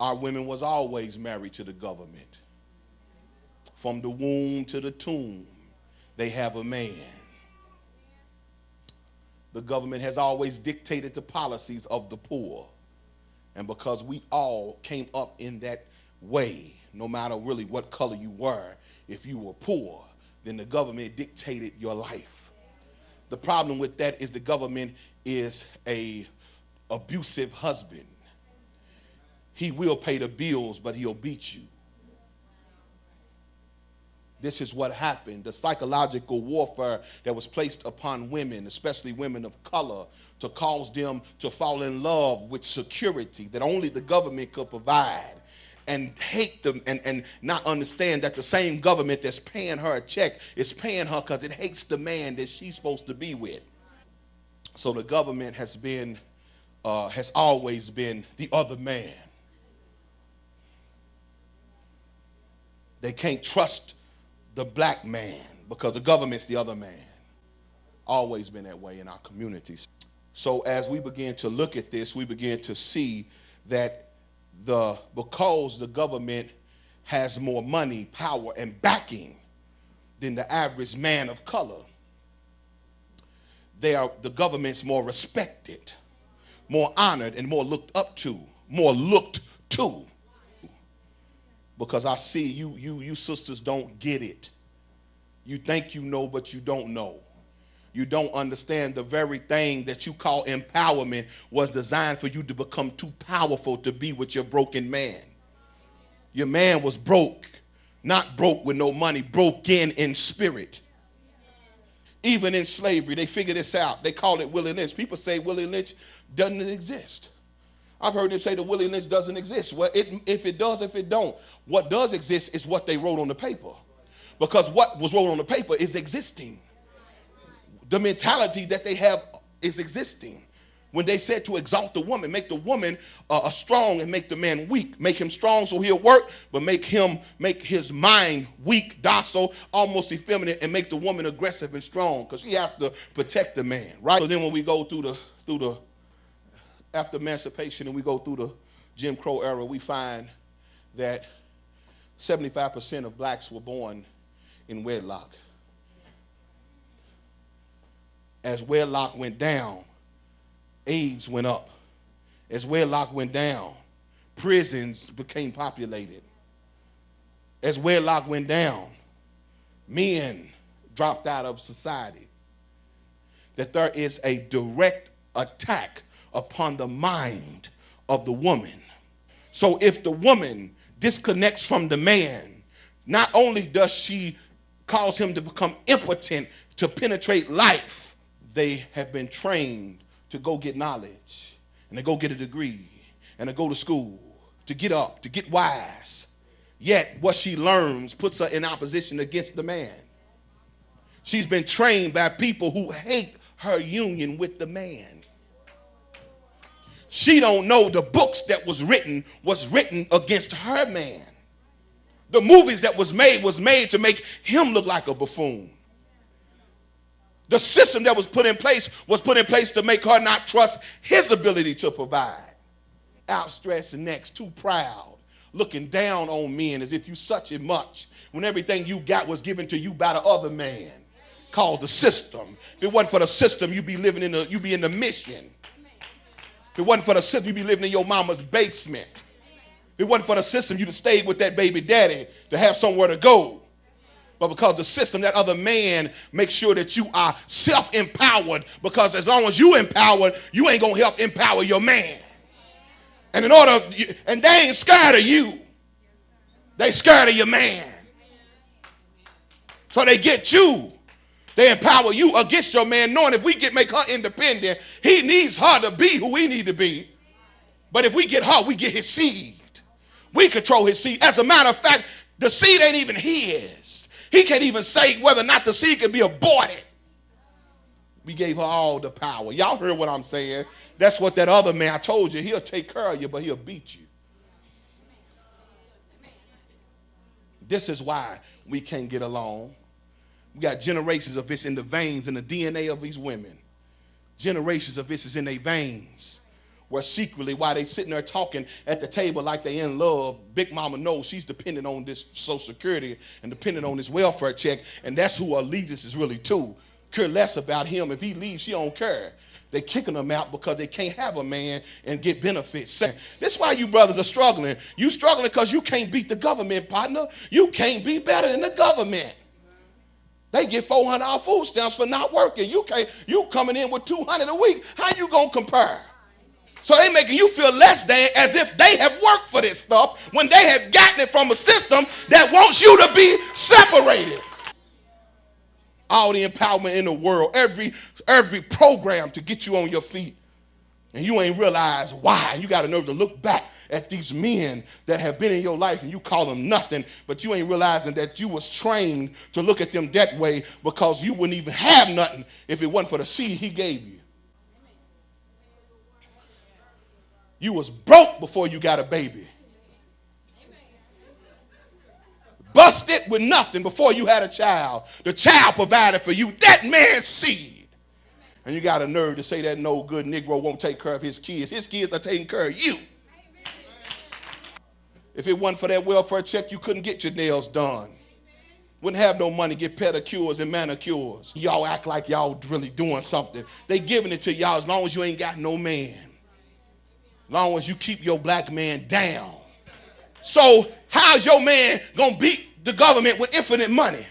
Our women was always married to the government. From the womb to the tomb, they have a man. The government has always dictated the policies of the poor. And because we all came up in that way, no matter really what color you were, if you were poor, then the government dictated your life. The problem with that is the government is a abusive husband. He will pay the bills, but he'll beat you. This is what happened. The psychological warfare that was placed upon women, especially women of color, to cause them to fall in love with security that only the government could provide, and hate them and not understand that the same government that's paying her a check is paying her because it hates the man that she's supposed to be with. So the government has always been the other man. They can't trust the black man because the government's the other man. Always been that way in our communities. So as we begin to look at this, we begin to see that because the government has more money, power, and backing than the average man of color, the government's more respected, more honored, and more looked up to, more looked to. Because I see you sisters don't get it. You think you know, but you don't know. You don't understand the very thing that you call empowerment was designed for you to become too powerful to be with your broken man. Your man was broke, not broke with no money, broken in spirit. Even in slavery, they figure this out. They call it Willie Lynch. People say Willie Lynch doesn't exist. I've heard them say that Willie Lynch doesn't exist. Well, if it does, if it don't, what does exist is what they wrote on the paper. Because what was wrote on the paper is existing. The mentality that they have is existing. When they said to exalt the woman, make the woman strong and make the man weak. Make him strong so he'll work, but make his mind weak, docile, almost effeminate, and make the woman aggressive and strong because she has to protect the man, right? So then when we go through the after emancipation and we go through the Jim Crow era, we find that 75% of blacks were born in wedlock. As wedlock went down, AIDS went up. As wedlock went down, prisons became populated. As wedlock went down, men dropped out of society. That there is a direct attack upon the mind of the woman. So if the woman disconnects from the man, not only does she cause him to become impotent to penetrate life, they have been trained to go get knowledge and to go get a degree and to go to school, to get up, to get wise. Yet what she learns puts her in opposition against the man. She's been trained by people who hate her union with the man. She don't know the books that was written against her man. The movies that was made to make him look like a buffoon. The system that was put in place to make her not trust his ability to provide. Outstretched necks, too proud, looking down on men as if you such and much, when everything you got was given to you by the other man, called the system. If it wasn't for the system, you'd be in the mission. If it wasn't for the system, you'd be living in your mama's basement. If it wasn't for the system, you'd have stayed with that baby daddy to have somewhere to go. But because the system, that other man, makes sure that you are self-empowered, because as long as you empowered, you ain't going to help empower your man. And they ain't scared of you. They scared of your man. So they get you. They empower you against your man, knowing if we make her independent, he needs her to be who he need to be. But if we get her, we get his seed. We control his seed. As a matter of fact, the seed ain't even his. He can't even say whether or not the seed can be aborted. We gave her all the power. Y'all heard what I'm saying? That's what that other man, I told you, he'll take care of you, but he'll beat you. This is why we can't get along. We got generations of this in the veins, in the DNA of these women. Generations of this is in their veins. where secretly, while they sitting there talking at the table like they in love, Big Mama knows she's dependent on this Social Security and dependent on this welfare check, and that's who her allegiance is really to. Care less about him. If he leaves, she don't care. They kicking them out because they can't have a man and get benefits. That's why you brothers are struggling. You struggling because you can't beat the government, partner. You can't be better than the government. They get $400 food stamps for not working. You coming in with $200 a week. How you gonna compare? So they making you feel less than, as if they have worked for this stuff when they have gotten it from a system that wants you to be separated. All the empowerment in the world, every program to get you on your feet, and you ain't realize why. You got a nerve to look back at these men that have been in your life and you call them nothing, but you ain't realizing that you was trained to look at them that way because you wouldn't even have nothing if it wasn't for the seed he gave you. You was broke before you got a baby. Busted with nothing before you had a child. The child provided for you that man's seed. And you got a nerve to say that no good Negro won't take care of his kids. His kids are taking care of you. If it wasn't for that welfare check, you couldn't get your nails done. Wouldn't have no money to get pedicures and manicures. Y'all act like y'all really doing something. They giving it to y'all as long as you ain't got no man. As long as you keep your black man down. So how's your man going to beat the government with infinite money?